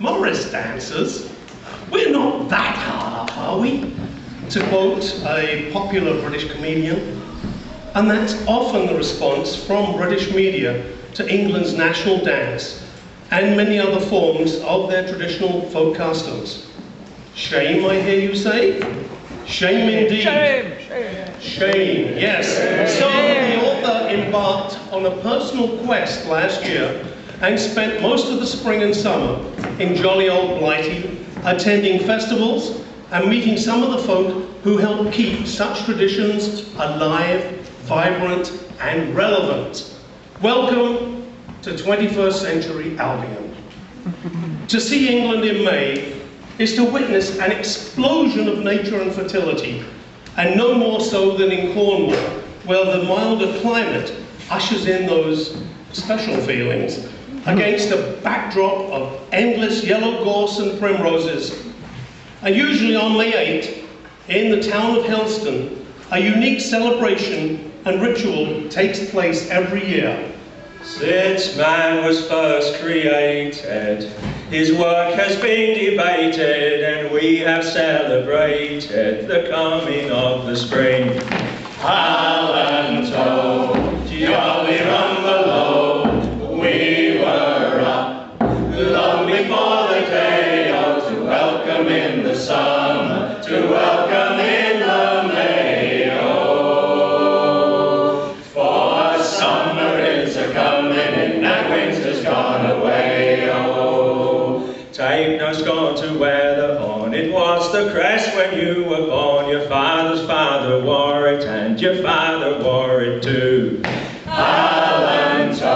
Morris dancers? We're not that hard up, are we? To quote a popular British comedian. And that's often the response from British media to England's national dance and many other forms of their traditional folk customs. Shame, I hear you say? Shame indeed. Shame, shame. Shame, yes. So the author embarked on a personal quest last year and spent most of the spring and summer in jolly old Blighty, attending festivals and meeting some of the folk who help keep such traditions alive, vibrant, and relevant. Welcome to 21st century Albion. To see England in May is to witness an explosion of nature and fertility, and no more so than in Cornwall, where the milder climate ushers in those special feelings against a backdrop of endless yellow gorse and primroses. And usually on May 8, in the town of Helston, a unique celebration and ritual takes place every year. Since man was first created, his work has been debated, and we have celebrated the coming of the spring. Hal-an-Tow, jolly run below, we were up long before the day, oh, to welcome in the summer, to welcome in the May, oh. For summer is a-coming and winter's gone away, oh. Take no scorn to wear the horn, it was the crest when you were born. Your father's father wore it, and your father wore it too. Hal-an-Tow,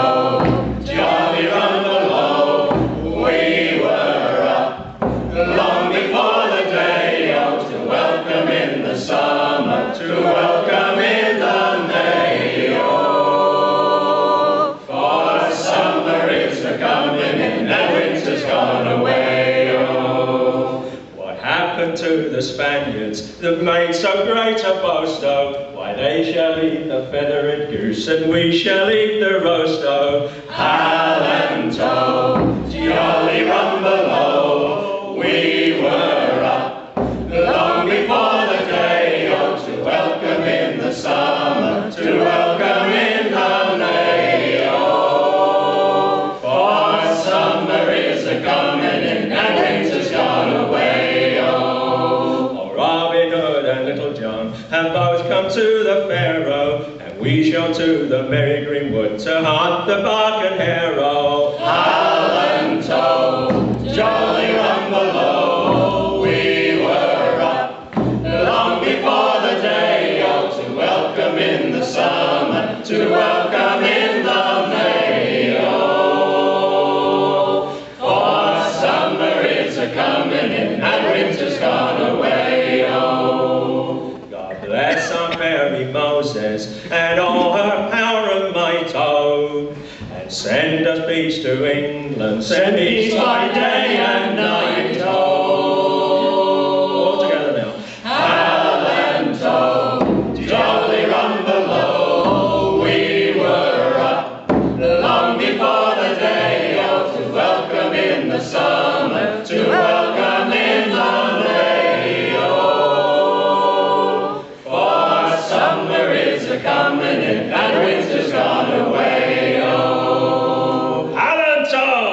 jolly run below, we were up long before the day, oh, to welcome in the summer, to welcome in the May, oh. For summer is a-coming and winter's gone away, oh. What happened to the Spaniards that made so great a boast, oh? Why, they shall eat the feathered goose and we shall eat the roast, oh. Hal-an-Tow, jolly run below, we were up long before the day, oh, to welcome in the summer, to welcome in the May, oh. For summer is a-coming and winter's gone away, oh. Oh, Robin Hood and Little John have both come to the fair, oh, and we shall to the merry green wood to hunt the buck and hare, oh. Hal-an-Tow, jolly run below, we were up long before the day, oh, to welcome in the summer, to welcome in the May, oh. For summer is a-coming and winter's gone away, oh. God bless our Mary Moses and all her power and might, oh. And send us peace to England, send peace by day and night, oh. All together now. Hal-an-Tow, jolly run below, we were up long before the day, oh, to welcome in the summer, to welcome in the May, oh. For summer is a-coming and winter's gone away, oh. Hal-an-Tow!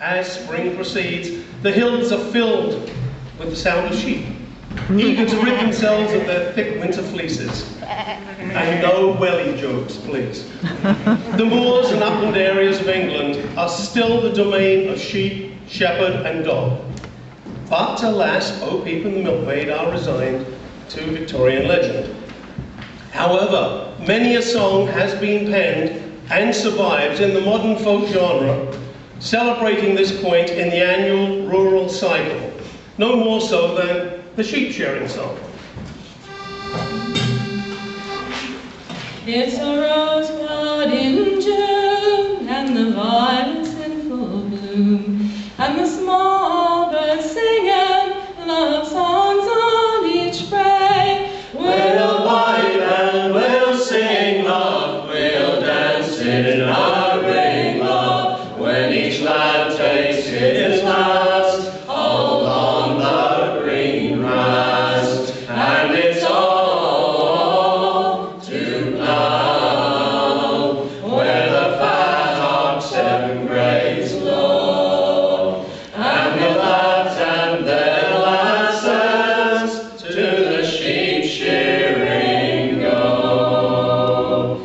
As spring proceeds, the hills are filled with the sound of sheep, eager to rid themselves of their thick winter fleeces. And no welly jokes, please. The moors and upland areas of England are still the domain of sheep, shepherd, and dog. But alas, Bo Peep and the Milkmaid are resigned to Victorian legend. However, many a song has been penned and survives in the modern folk genre, celebrating this point in the annual rural cycle, no more so than the sheep shearing song. It's a rosebud in June, and the violets in full bloom, and the small birds singing love songs on each spray. We'll pipe and we'll sing, love, we'll dance in our ring, love, when each lad takes his last, all on the green grass, and it's all to plough, where the fat oxen graze low, and the lads and their lasses to the sheep shearing go.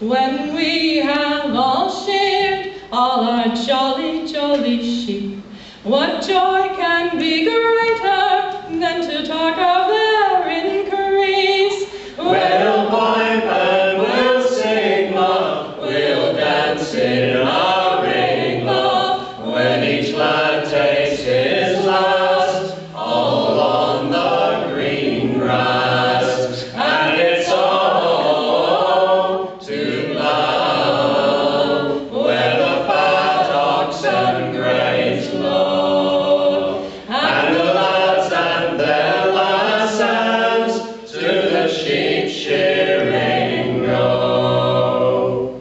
When we have all sheared all our jolly, jolly sheep, what joy can be greater than to talk of their increase? We'll pipe and we'll sing, love, we'll dance in our ring, love, when each lad takes his last, all on the green grass, and it's all to plough, where the fat oxen graze low, and the lads and their lasses to the sheep shearing go.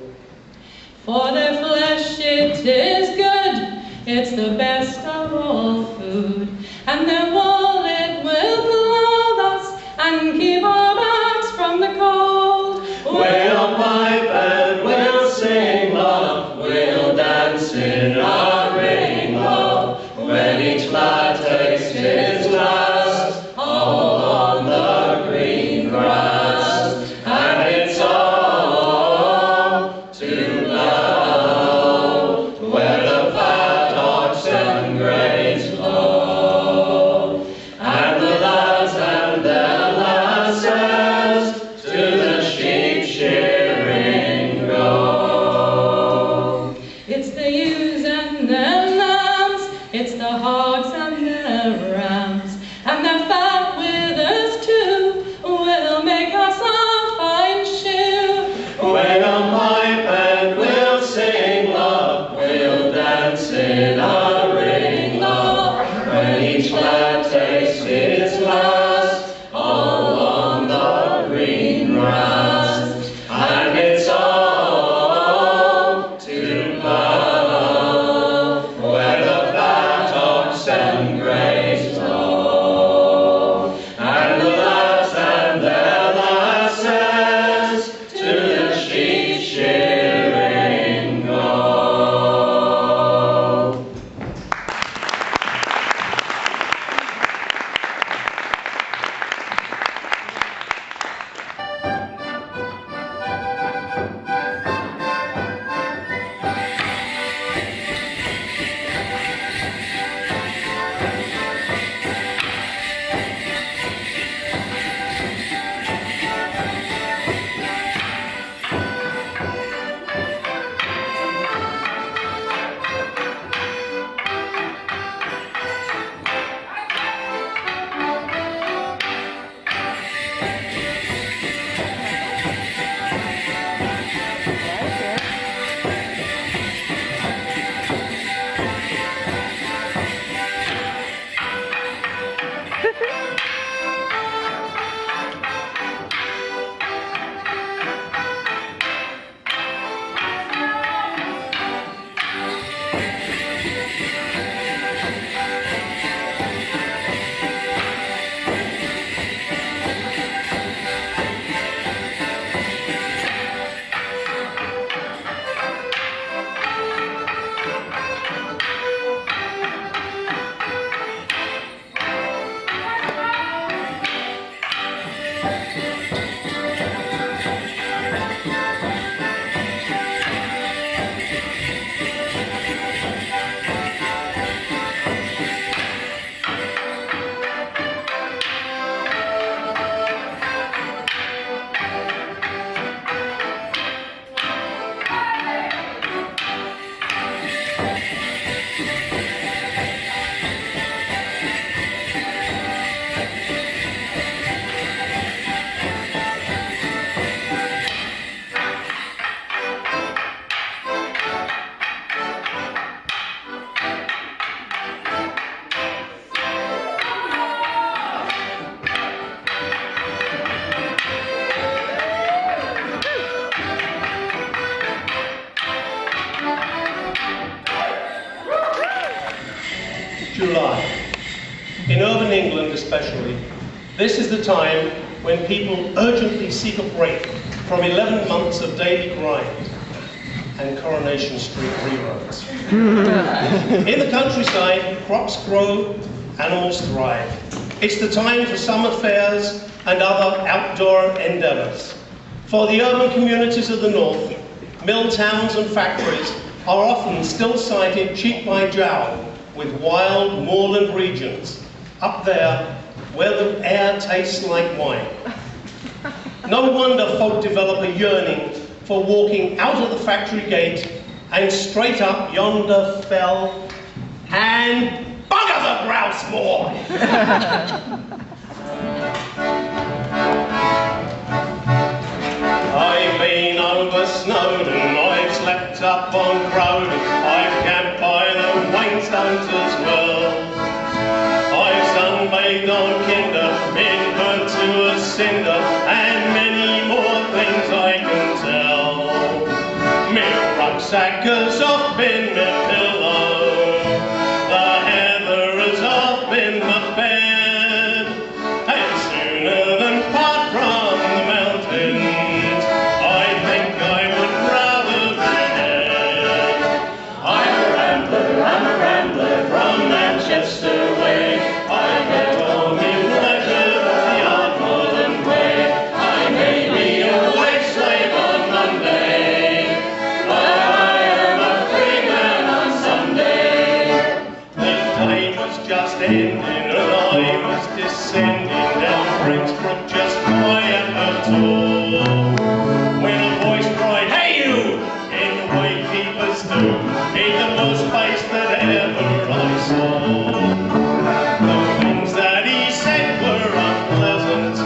For their flesh it is good, it's the best of all food, and their wool it will clothe us and keep our backs from the cold. We'll pipe and we'll sing, love, we'll dance in our ring, love, when each lad takes his last, all on the green grass, and it's all to plough, where the fat oxen graze low, and the lads and their lasses to the sheep shearing go. It's the ewes and their lambs, it's the hogs and their rams, and their fat withers too will make us a fine shoe. We'll pipe and we'll sing, love, we'll dance in our ring, love, when each lad takes his last, all on the July. In urban England especially, this is the time when people urgently seek a break from 11 months of daily grind and Coronation Street reruns. In the countryside, crops grow, animals thrive. It's the time for summer fairs and other outdoor endeavors. For the urban communities of the north, mill towns and factories are often still sited cheek by jowl with wild moorland regions, up there where the air tastes like wine. No wonder folk develop a yearning for walking out of the factory gate and straight up yonder fell and bugger the grouse moor! I've been over Snowdon, I've slept up on Crowden, I've camped by the Wainscotes as well. I've sunbathed on Kinder, been burnt to a cinder, and many more things I can tell. Me rucksack has off been my pillow, the heather has off been my bed, and sooner than part from the mountains, I think I would rather be dead. I'm a rambler from Manchester way. I get on in pleasure the old northern way. I may be a wage slave on Monday, but I am a free man on Sunday. The day was just ending and I was descending down Brinsbrook just quiet at all, when a voice cried, "Hey you!" in the way keepers do, in the most place that ever I saw. The things that he said were unpleasant,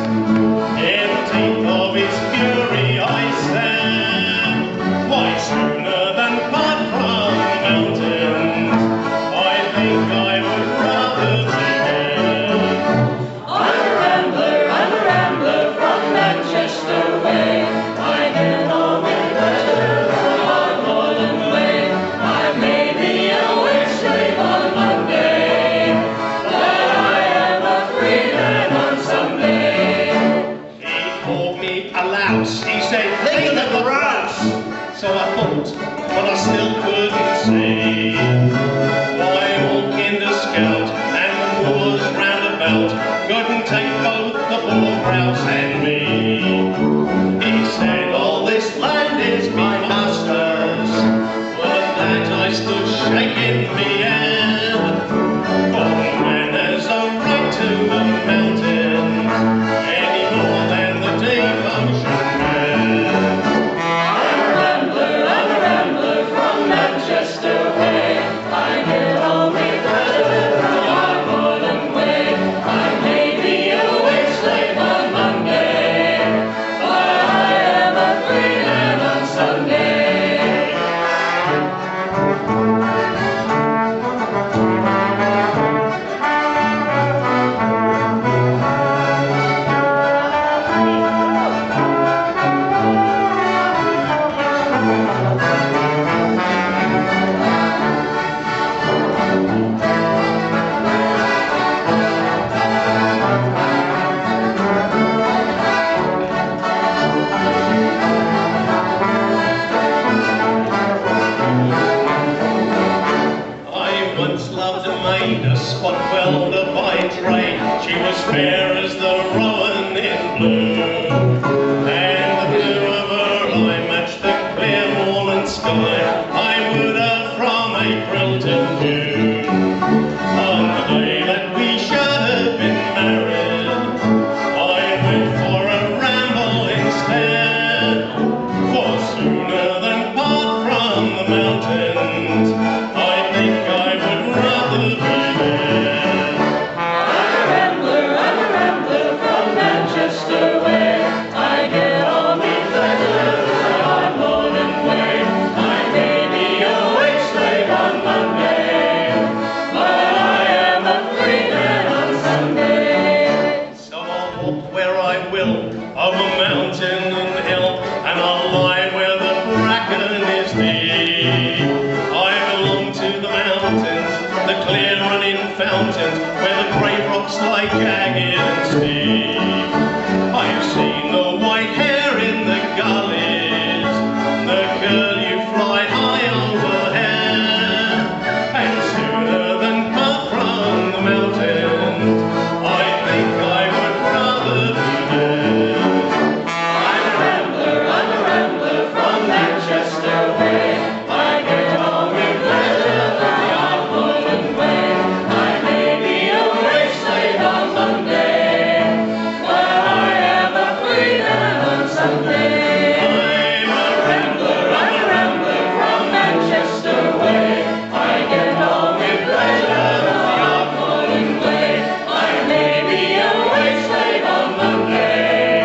in the teeth of his fury I stand. Why, sooner than part from the mountains, I think I would rather be dead. I'm a rambler from Manchester way. I get home in pleasure from our northern way. I may be a wage slave on Monday, but I am a free man on Sunday. He called me a louse. He said, "Think of the grouse." So I thought, but I still couldn't see why old Kinder Scout and the moors round about couldn't take both the poor grouse and me. He said, "All this land is my master's," but that I stood shaking me head. For the man has a right to the mountains any more than the devotion man. I'm a rambler from Manchester way. I get home in pleasure from our northern way. I may be a wage slave on Monday, but I am a free man on Sunday. I once loved a maid, a spot welder by trade. She was fair as the rowan in bloom. of a mountain and hill, and a line where the bracken is deep. I belong to the mountains, the clear running fountains, where the grey rocks lie jagged and steep. I've seen the white hair in the gullies, the girl you fly high overhead, and sooner than part from the mountains, I think I would rather be dead. I'm a rambler from Manchester way. I get home with pleasure the odd morning way. I may be a wage slave on Monday, but I am a free man on Sunday. I'm a rambler from Manchester way. I get home with pleasure the odd morning way. I may be a wage slave on Monday,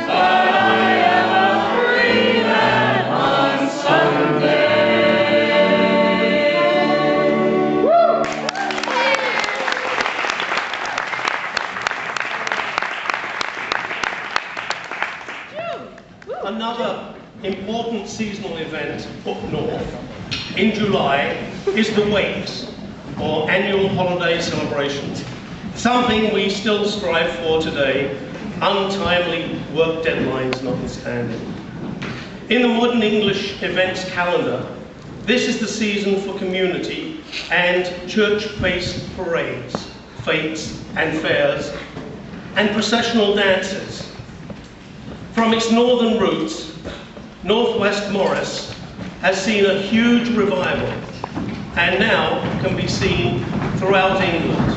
but I am a free man on Sunday. Another important seasonal event up north in July is the Wakes, or annual holiday celebrations. Something we still strive for today, untimely work deadlines notwithstanding. In the modern English events calendar, this is the season for community and church-based parades, fetes and fairs, and processional dances. From its northern roots, Northwest Morris has seen a huge revival and now can be seen throughout England.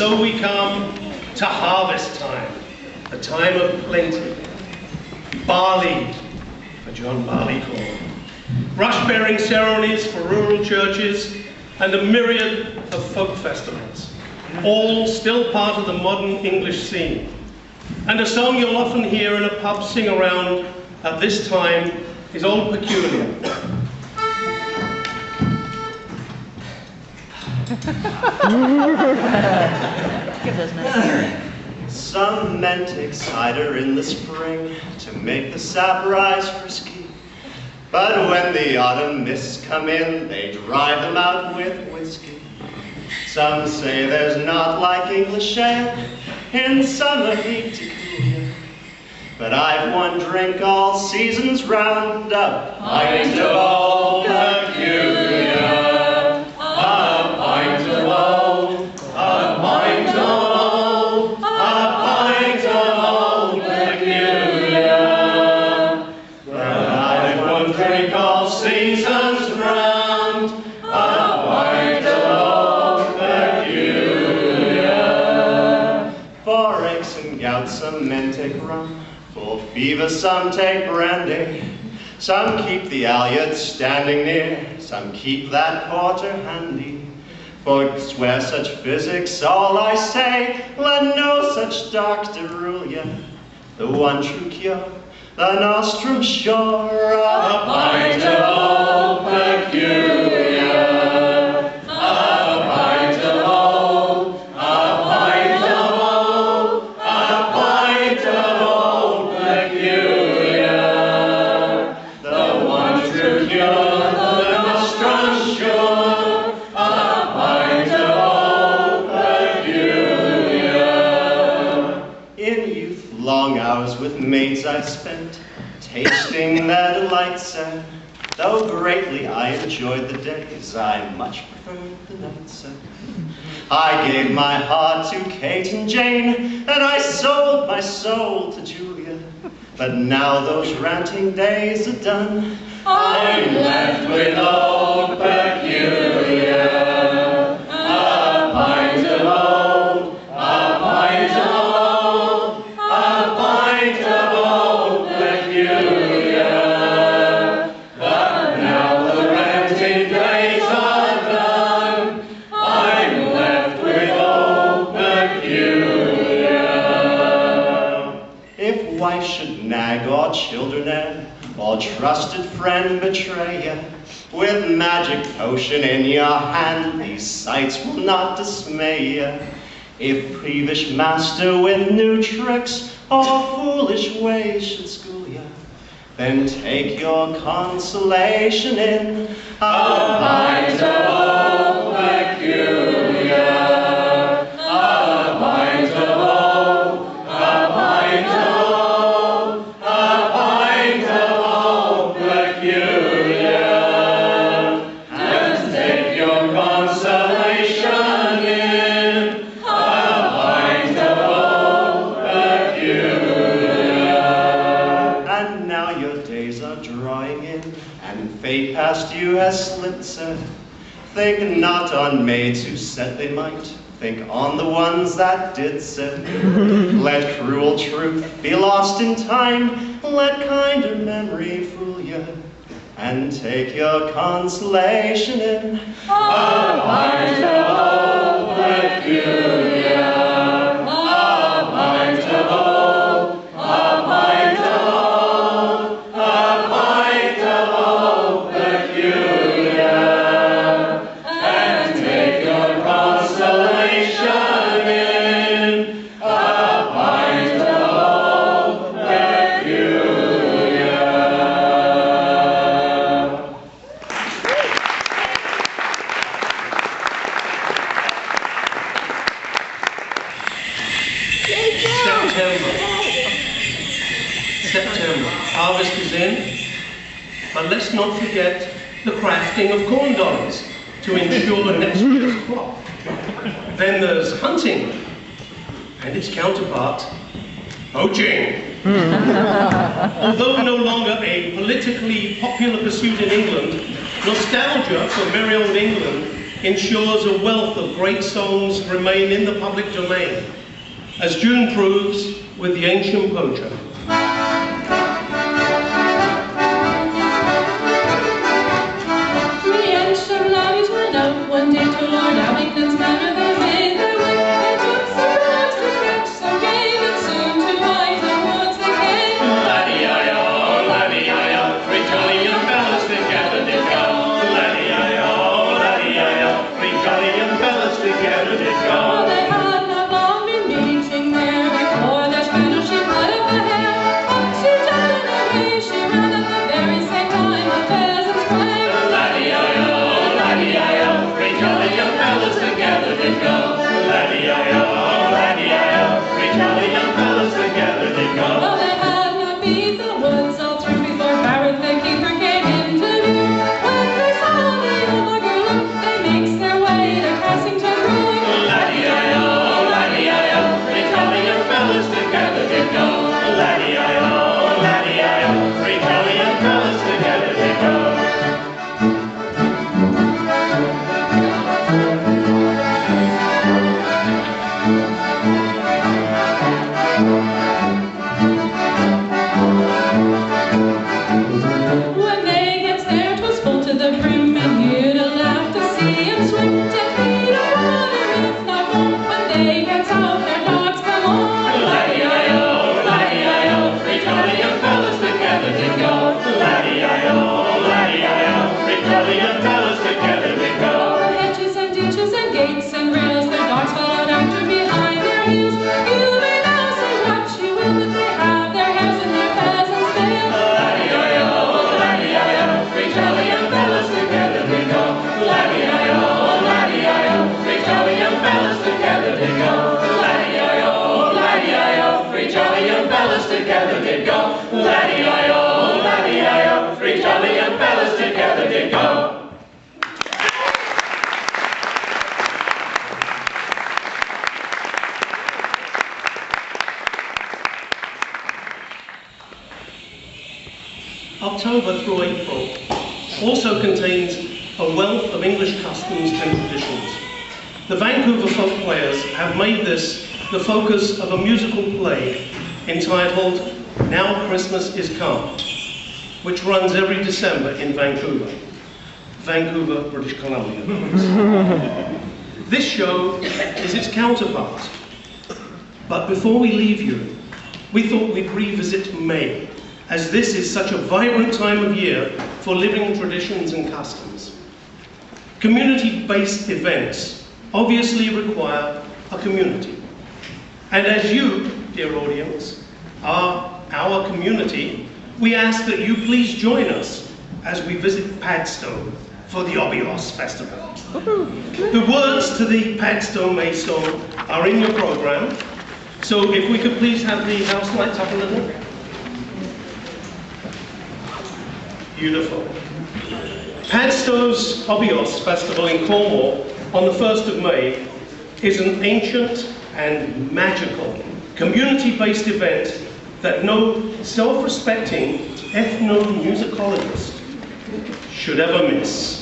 so we come to harvest time, the time of plenty. Barley for John Barleycorn, rush-bearing ceremonies for rural churches, and a myriad of folk festivals, all still part of the modern English scene. And a song you'll often hear in a pub sing around at this time is Old Peculiar. Some men take cider in the spring to make the sap rise frisky. But when the autumn mists come in, they drive them out with whiskey. Some say there's not like English ale in summer heat to cool you. But I've one drink all seasons round, a pint of Old Peculiar. A pint of Old, a pint of Old, a pint of Old Peculiar. But I've one drink all seasons round, a pint of Old Peculiar. For aches and gouts some men take rum, for fever some take brandy. Some keep the halyard standing near, some keep that porter handy. For swear such physics all I say, let no such doctor rule ya. The one true cure, the nostrum sure, a pint of Old Peculiar. A pint of Old, a pint of Old, a pint of Old Peculiar. The one true cure, the nostrum sure, a pint of Old Peculiar. In youth, long hours with maids I've spent, tasting their delights, and though greatly I enjoyed the days, I much preferred the nights. I gave my heart to Kate and Jane, and I sold my soul to Julia. But now those ranting days are done, I'm left with Old Peculiar. A pint of Old, a pint of Old, a pint of Old Peculiar. But now the ranting days are done, I'm left with Old Peculiar. If wife should nag or children err, or trusted friend betray ya, with magic potion in your hand, these sights will not dismay ya. If peevish master with new tricks or foolish ways should school ya, then take your consolation in a pint of Old Peculiar. A pint of Old, a pint of Old, a pint of Old Peculiar. And take your consolation in a pint of Old Peculiar. And now your days are drawing in, and fate past you has slipped, sir. Think not on maids who said they might, think on the ones that did, sir. Let cruel truth be lost in time, let kinder memory fool you, and take your consolation in a pint of Old Peculiar. A pint of Old, a pint of Old, a pint of Old Peculiar. And take your consolation in a pint of Old Peculiar. September, harvest is in, but let's not forget the crafting of corn dollies to ensure next year's crop. Then there's hunting, and its counterpart, poaching. Although no longer a politically popular pursuit in England, nostalgia for merry old England ensures a wealth of great songs remain in the public domain, as June proves with the Ancient Poacher. Three ancient laddies went out one day to Lord Abingdon's manor. They made their way, they took some birds to catch some game, and soon to Iton woods they came. Laddie-I-O, laddie-I-O, three jolly young fellas together did go. Laddie-I-O, laddie-I-O, three jolly young fellas together did Oh, go. they had not long been meeting there before their spaniel she fled of the hair. Up she jumped and away she ran at the very same time the pheasants rang. Laddie-I-O, laddie-I-O, three jolly young fellas together did go. Laddie-I-O, laddie-I-O, three jolly young fellas together did go. Well, they had not beat the woods all through before Barrett the keeper came into view. When they saw the old bugger look, they makes their way to Cassington Brewing. Laddie-I-O, laddie-I-O, three jolly young fellas together did go. Laddie-I-O, laddie-I-O, three jolly young fellas together did go. When they gets there, 'twas full to the brim, and you'd a laugh to see 'em swim. 10 feet of water, if not more. When they gets out, their dogs come on. Laddie-I-O, laddie-I-O, three jolly young fellas together did go. Laddie-I-O, laddie-I-O, three jolly young fellas together did go. All the hedges and ditches and gates and rails, their dogs followed after behind their heels. You may now say what you will, that they have their hairs in their pheasants' tails. Laddie-I-O, laddie-I-O, three jolly young fellas together did go. Laddie-I-O, laddie-I-O, three jolly young fellas together did go. Laddie-I-O, laddie-I-O, three jolly young fellas together did go. Laddie-I-O, laddie-I-O, three jolly young fellas together did go. October through April also contains a wealth of English customs and traditions. The Vancouver folk players have made this the focus of a musical play entitled Now Christmas Is Come, which runs every December in Vancouver, British Columbia. This show is its counterpart. But before we leave you, we thought we'd revisit May, as this is such a vibrant time of year for living traditions and customs. Community-based events obviously require a community. And as you, dear audience, are our community, we ask that you please join us as we visit Padstow for the Obios Festival. The words to the Padstow May song are in your program, so if we could please have the house lights up a little. Beautiful. Padstow's Obios Festival in Cornwall on the 1st of May is an ancient and magical community-based event that no self-respecting ethnomusicologist should ever miss.